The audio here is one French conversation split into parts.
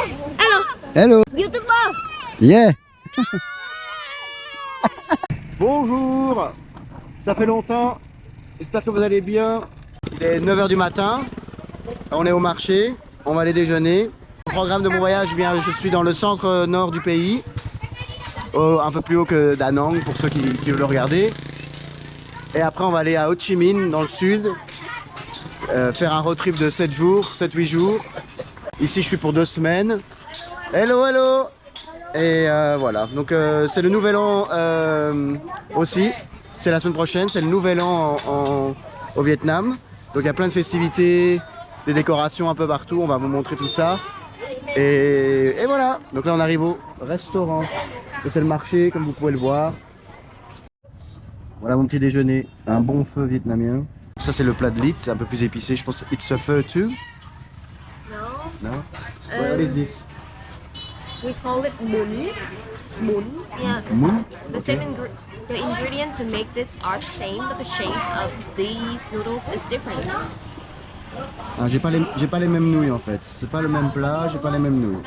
Hello. Hello. YouTuber. Yeah. Bonjour. Ça fait longtemps. J'espère que vous allez bien. Il est 9 h du matin. On est au marché. On va aller déjeuner. Le programme de mon voyage, eh bien, je suis dans le centre nord du pays. Un peu plus haut que Da Nang pour ceux qui veulent le regarder. Et après, on va aller à Ho Chi Minh dans le sud. Faire un road trip de 7 jours, 7-8 jours. Ici, je suis pour 2 semaines. Hello, hello. Et voilà, donc c'est le nouvel an aussi. C'est la semaine prochaine, c'est le nouvel an au Vietnam. Donc il y a plein de festivités, des décorations un peu partout. On va vous montrer tout ça. Et voilà, donc là on arrive au restaurant. Et c'est le marché, comme vous pouvez le voir. Voilà mon petit déjeuner, un bon feu vietnamien. Ça c'est le plat de lit, c'est un peu plus épicé. Je pense que it's a pho too. No. No? What is this? We call it bún. Bún. Yeah. Moon? The same the ingredient to make this are the same, but the shape of these noodles is different. Ah, j'ai pas les mêmes nouilles en fait. C'est pas le même plat, j'ai pas les mêmes nouilles.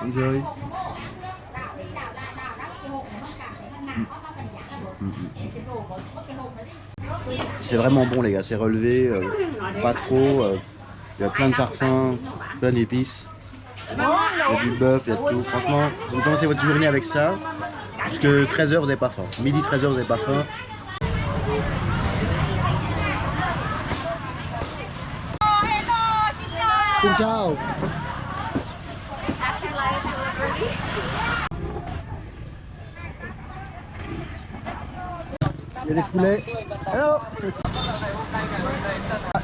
Enjoy. C'est vraiment bon les gars, c'est relevé, pas trop. Il y a plein de parfums, plein d'épices. Il y a du bœuf, il y a de tout. Franchement, vous commencez votre journée avec ça. Jusque 13 h vous n'avez pas faim. Midi 13 h vous n'avez pas faim. Xin chào. Acting like a celebrity. Il y a des poulets. Hello.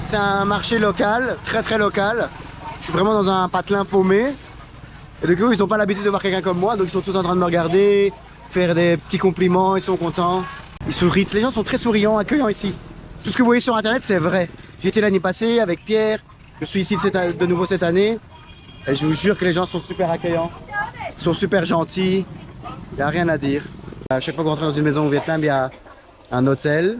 C'est un marché local, très local. Je suis vraiment dans un patelin paumé. Et du coup, ils n'ont pas l'habitude de voir quelqu'un comme moi, donc ils sont tous en train de me regarder, faire des petits compliments, ils sont contents. Ils sourient. Les gens sont très souriants, accueillants ici. Tout ce que vous voyez sur internet, c'est vrai. J'y étais l'année passée avec Pierre. Je suis ici de nouveau cette année. Et je vous jure que les gens sont super accueillants. Ils sont super gentils. Il n'y a rien à dire. À chaque fois que vous rentrez dans une maison au Vietnam, il y a un hôtel,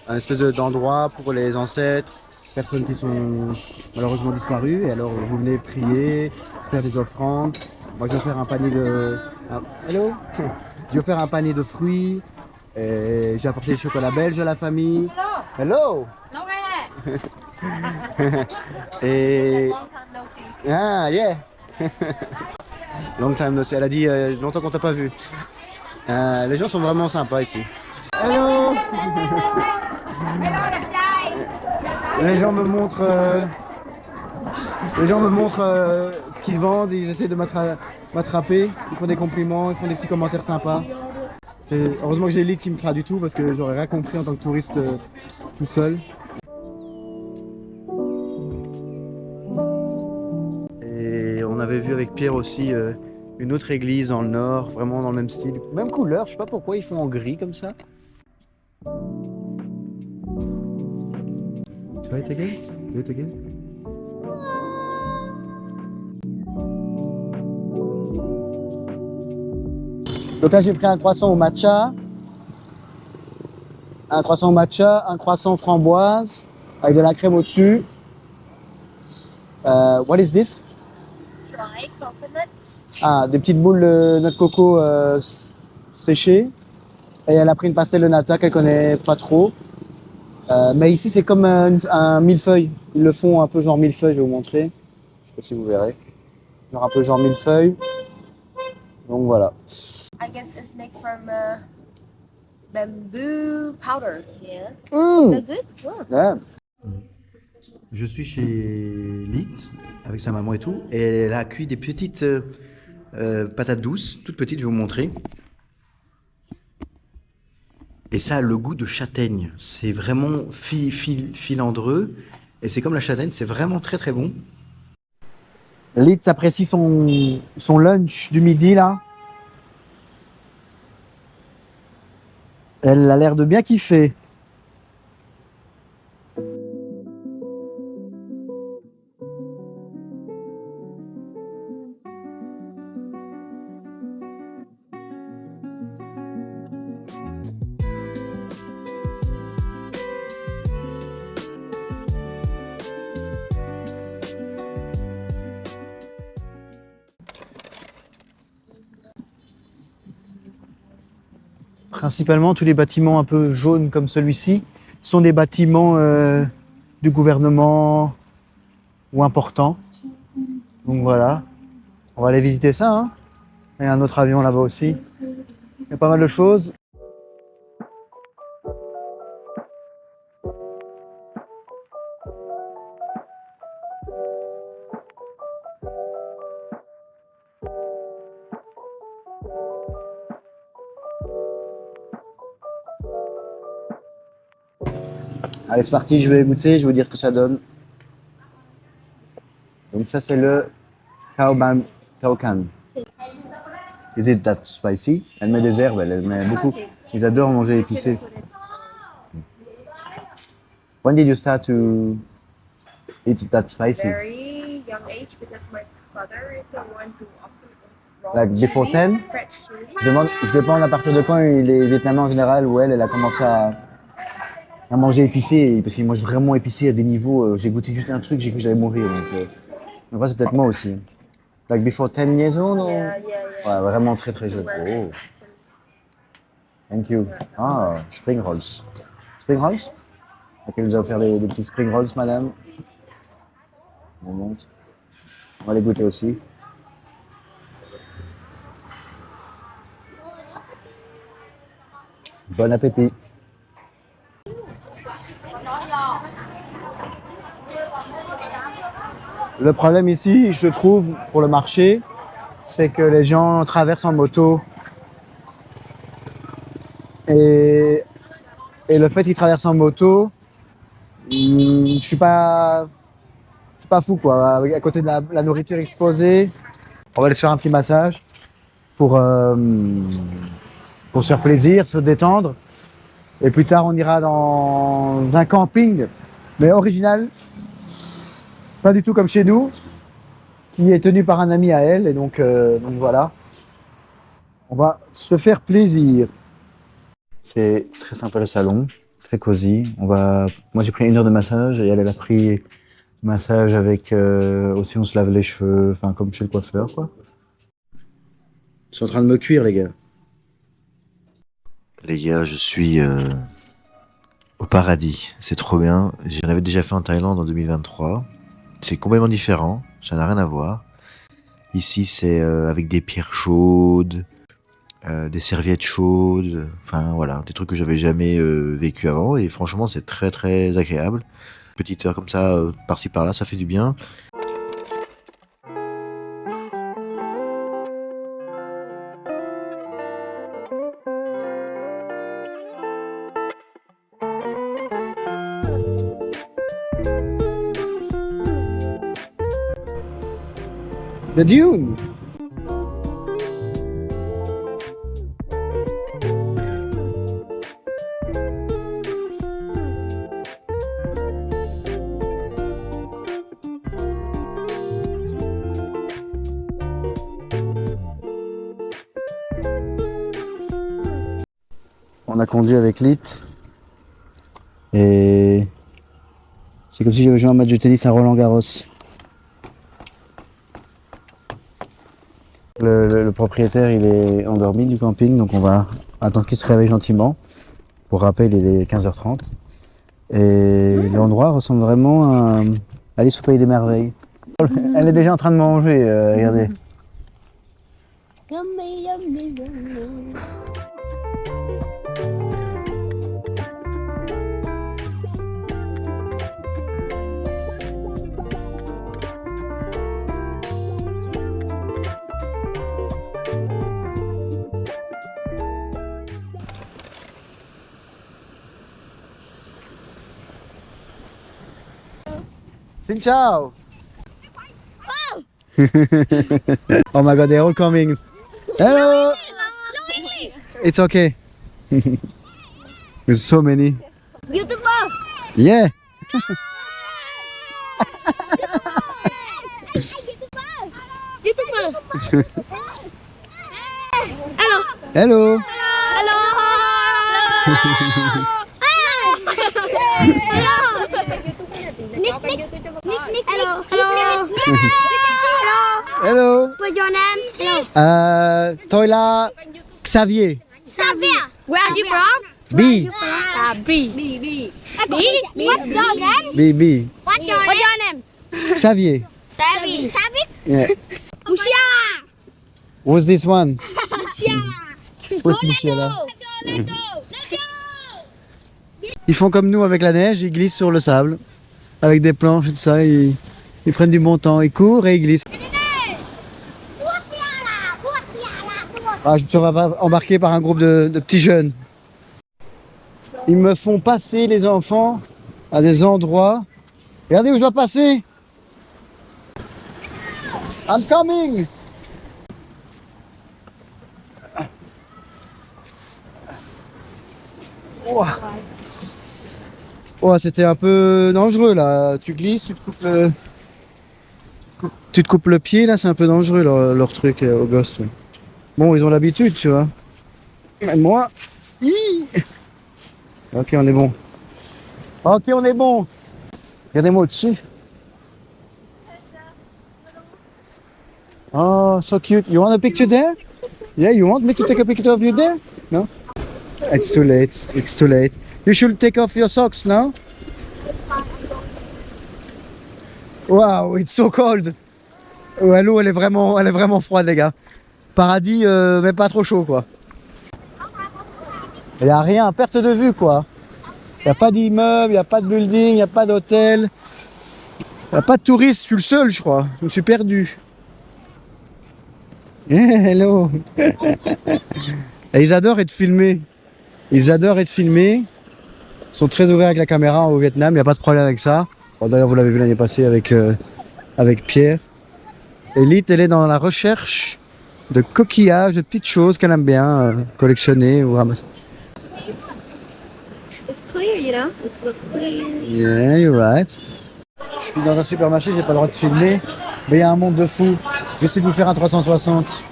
un espèce d'endroit pour les ancêtres, personnes qui sont malheureusement disparues. Et alors vous venez prier, faire des offrandes. Moi je vais faire un panier de... Hello. Je vais faire un panier de fruits. Et j'ai apporté des chocolats belges à la famille. Hello. Et... Long time no see. Ah yeah. Long time no see. Elle a dit longtemps qu'on t'a pas vu. Les gens sont vraiment sympas ici. Hello. Les gens me montrent ce qu'ils vendent, ils essaient de m'attraper, ils font des compliments, ils font des petits commentaires sympas. Heureusement que j'ai Lily qui me traduit tout parce que j'aurais rien compris en tant que touriste tout seul. Et on avait vu avec Pierre aussi une autre église dans le nord, vraiment dans le même style, même couleur, je sais pas pourquoi ils font en gris comme ça. Try it again? Do it again? Donc là j'ai pris un croissant au matcha, un croissant framboise avec de la crème au-dessus. What is this? Dry coconuts. Ah, des petites boules de noix de coco séchées. Et elle a pris une pastèle de nata qu'elle connaît pas trop. Mais ici c'est comme un millefeuille. Ils le font un peu genre millefeuille, je vais vous montrer. Je sais pas si vous verrez. Genre un peu genre millefeuille. Donc voilà. I guess it's made from bamboo powder. Yeah. Mmh. Is that good? Oh. Ouais. Je suis chez Lit avec sa maman et tout, et elle a cuit des petites patates douces, toutes petites, je vais vous montrer. Et ça a le goût de châtaigne, c'est vraiment filandreux, et c'est comme la châtaigne, c'est vraiment très bon. Lit apprécie son lunch du midi là. Elle a l'air de bien kiffer. principalement tous les bâtiments un peu jaunes comme celui-ci sont des bâtiments du gouvernement ou importants. Donc voilà, on va aller visiter ça. Hein. Il y a un autre avion là-bas aussi. Il y a pas mal de choses. Allez, c'est parti, je vais goûter, je vais vous dire ce que ça donne. Donc ça, c'est le Khao Can. Is it that spicy? Elle met des herbes, elle met beaucoup. Ils adorent manger épicé. When did you start to eat that spicy? Very young age because my father is the one who often eats raw Like before 10? fresh chili. Je demande à partir de quand les Vietnamiens en général, où elle a commencé à manger épicé, parce qu'ils mangent vraiment épicé à des niveaux. J'ai goûté juste un truc, j'ai cru que j'allais mourir. Donc c'est peut-être moi aussi. Like before 10 years old? Or... Yeah. Ouais, vraiment très très jeune. Oh. Thank you. Ah, spring rolls. Spring rolls? Ok, nous allons faire des petits spring rolls, madame. On monte. On va les goûter aussi. Bon appétit. Le problème ici, je trouve, pour le marché, c'est que les gens traversent en moto. Et le fait qu'ils traversent en moto, je suis pas... C'est pas fou quoi, à côté de la nourriture exposée. On va aller se faire un petit massage pour se faire plaisir, se détendre. Et plus tard, on ira dans un camping, mais original. Pas du tout comme chez nous, qui est tenu par un ami à elle. Et donc voilà, on va se faire plaisir. C'est très sympa le salon, très cosy. Moi j'ai pris 1 heure de massage et elle a pris massage avec aussi on se lave les cheveux, enfin comme chez le coiffeur quoi. Ils sont en train de me cuire les gars. Les gars, je suis au paradis, c'est trop bien. J'en avais déjà fait en Thaïlande en 2023. C'est complètement différent, ça n'a rien à voir. Ici, c'est avec des pierres chaudes, des serviettes chaudes, enfin voilà, des trucs que j'avais jamais vécu avant. Et franchement, c'est très très agréable. Petite heure comme ça, par-ci par-là, ça fait du bien. The Dune. On a conduit avec Lit et c'est comme si j'avais joué un match de tennis à Roland-Garros. Le propriétaire il est endormi du camping, donc on va attendre qu'il se réveille gentiment. Pour rappel, il est 15h30 et l'endroit ressemble vraiment à Alice au Pays des Merveilles. Elle est déjà en train de manger, regardez. Yummy, yummy, yummy. Xin chào! Oh my god, they're all coming. Hello! It's okay. There's so many. YouTuber. Yeah. YouTuber. Hello. Hello. Hello. Nick. Hello. Hello. What's your name? Hello. Tôi là Xavier. Xavier. Where are you from? B. B. B. B. What's your name? B, B. What's your name? Xavier. Savvy. Savvy? Yeah. Musiala. What's this one? Musiala. What's Musiala? Let's go. Let's go. Ils font comme nous avec la neige, ils glissent sur le sable. Avec des planches et tout ça, ils prennent du bon temps. Ils courent et ils glissent. Ah, je me suis embarqué par un groupe de petits jeunes. Ils me font passer, les enfants, à des endroits. Regardez où je dois passer. I'm coming. Oh. Oh, c'était un peu dangereux là. Tu glisses, tu te coupes le pied là, c'est un peu dangereux leur truc aux gosses. Bon, ils ont l'habitude, tu vois. Mais moi, ok, on est bon. Ok, on est bon. Regardez-moi au-dessus. Oh, so cute. You want a picture there? Yeah, you want me to take a picture of you there? No? It's too late. It's too late. You should take off your socks now. Wow, it's so cold. Ouais, l'eau, elle est vraiment froide, les gars. Paradis, mais pas trop chaud, quoi. Il n'y a rien, perte de vue, quoi. Il n'y a pas d'immeuble, il n'y a pas de building, il n'y a pas d'hôtel. Il n'y a pas de touristes, je suis le seul, je crois. Je me suis perdu. Hello. Et ils adorent être filmés. Ils adorent être filmés. Ils sont très ouverts avec la caméra au Vietnam, il n'y a pas de problème avec ça. Bon, d'ailleurs, vous l'avez vu l'année passée avec Pierre. Elite, elle est dans la recherche de coquillages, de petites choses qu'elle aime bien collectionner ou ramasser. It's clear, you know. It's look clear. Yeah, you're right. Je suis dans un supermarché, j'ai pas le droit de filmer, mais il y a un monde de fou. J'essaie de vous faire un 360.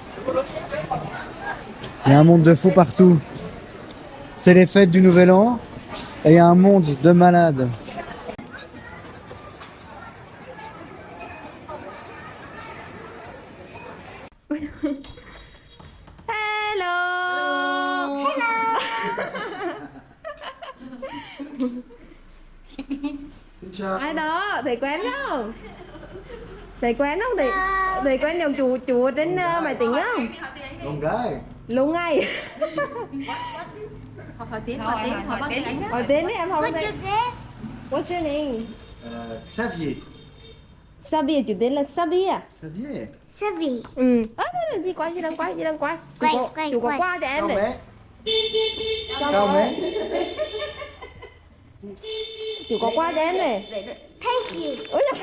Il y a un monde de fou partout. C'est les fêtes du Nouvel An et il y a un monde de malades. Hello. Ai đó, thầy quen không? Thầy quen không? Thầy quen dòng chuột đến Máy Tính không? Long guy. Luôn ngay. Hỏi tiếng Anh. Hỏi tiếng đi em không What's thấy. your name? What's your name? Xavier. Sabia, chủ tên là Sabia. Xavier. Savvy. Ừ. Đó, gì quay, gì đang quay. Chủ có qua cho em Chào này. mẹ. Chào mẹ. Chủ có qua cho em này. Thank you. Ôi giời.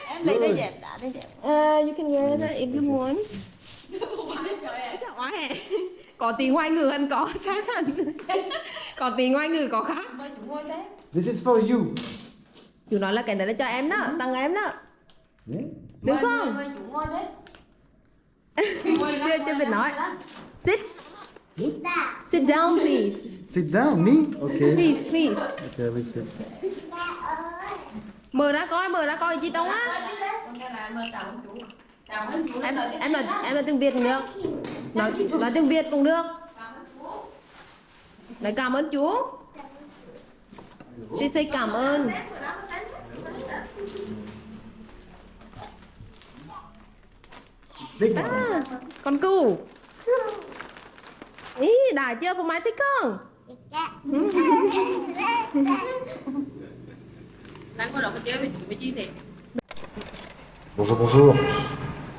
Em lấy đây dẹp đã đây dẹp. You can wear that if you want. Trời ơi. Có tiền ngoài người anh có chắc anh. Có tiền ngoài người có khác. This is for you. Chủ nói là cái này là cho em đó, tặng em đó. Yeah. Được không? Chưa biết nói. Sit. Sit down please. Sit down, me? Okay. Please, please. Okay, let's sit. Mở ra coi chi trong á. Em nói tiếng Việt cũng được. Nói tiếng Việt cũng được. Nói cảm ơn chú. She say cảm ơn. Big one. À, con cừu. Ý, đã chưa? Phụ Mai thích không? Đang có đồ cái chơi với chi thì. Bonjour, bonjour.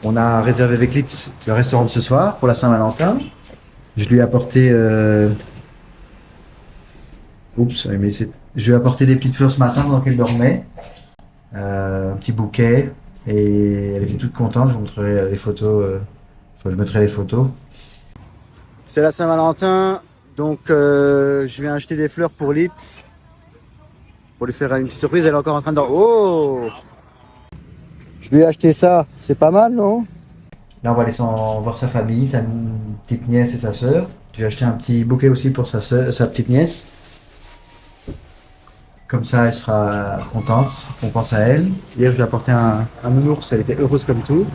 On a réservé avec Litz le restaurant de ce soir pour la Saint-Valentin. Je lui ai apporté... Oups, mais je lui ai apporté des petites fleurs ce matin pendant qu'elle dormait. Un petit bouquet. Et elle était toute contente. Je vous montrerai les photos. Enfin, je mettrai les photos. C'est la Saint-Valentin. Donc, je viens acheter des fleurs pour Litz. Pour lui faire une petite surprise. Elle est encore en train de dormir. Oh! Je lui ai acheté ça, c'est pas mal, non? Là, on va aller voir sa famille, sa petite nièce et sa sœur. Je lui ai acheté un petit bouquet aussi pour sa petite nièce. Comme ça, elle sera contente, on pense à elle. Hier, je lui ai apporté un nounours, elle était heureuse comme tout.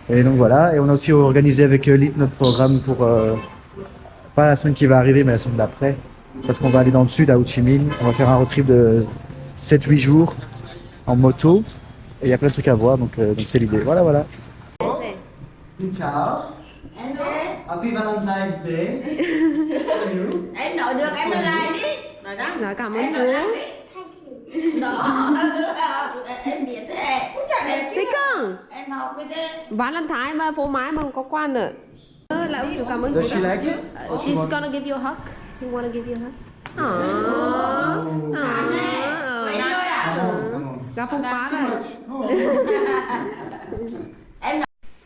Et donc voilà, et on a aussi organisé avec Elite notre programme pour, pas la semaine qui va arriver, mais la semaine d'après. Parce qu'on va aller dans le sud, à Ho Chi Minh. On va faire un road trip de 7-8 jours en moto. Et il y a plein de trucs à voir, donc c'est l'idée. Voilà, voilà. Ciao. Happy Valentine's Day. Em nội được em like đi. Rồi đó. Rồi cảm ơn Em chú. nội like đi. Đó. Em biết thế. Thích không? Em học với thế. Valentine mà phố mái mà không có quan nữa. Là ông chủ cảm ơn chú. Does she like it? She's gonna give you a hug. You wanna give you a hug? Vậy thôi à? Gặp phong phá rồi.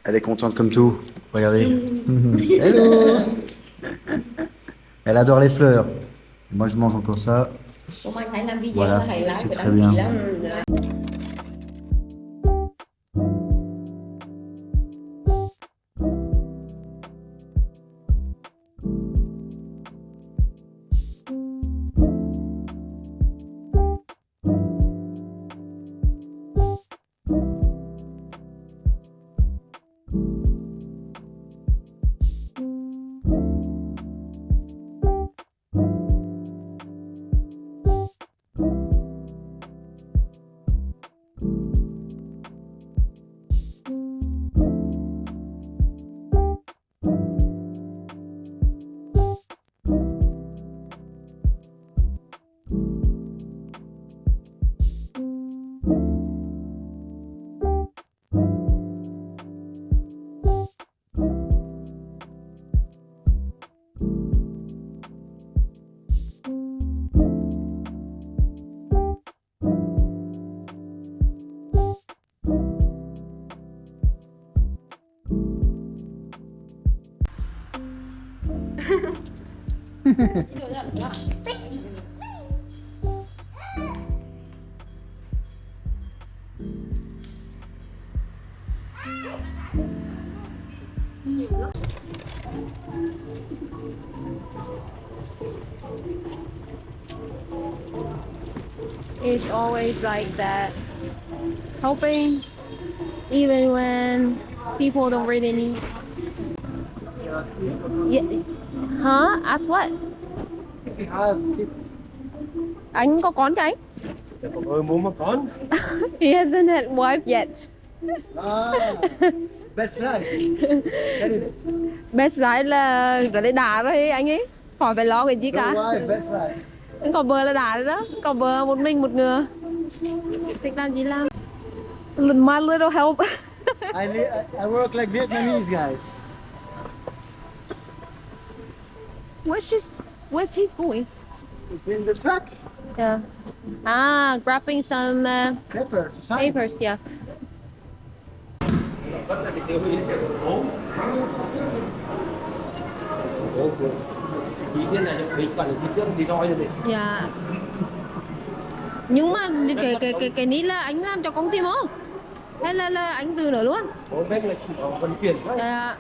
Elle est contente comme tout. Regardez. Hello. Elle adore les fleurs. Moi, je mange encore ça. Hôm anh thấy làm video Voilà, là thầy like c'est của très đăng bien. ký lắm. It's always like that. Helping even when people don't really need. Yeah. Huh? Ask what? If he has kids. Anh có con cái? Muốn một con. He hasn't had wife yet. Best life. Best life là để đà rồi anh ấy. Khỏi phải lo cái gì cả. Best life. Còn bờ là đà rồi đó. Còn bờ một mình một ngựa. Thích làm gì làm. My little help. I work like Vietnamese guys. Where's he going? It's in the truck. Yeah. Grabbing some Pepper. papers, yeah. Dạ. Nhưng mà cái ní là anh làm cho công ty không? Hay là anh từ nữa luôn? Bên là vận chuyển. Dạ.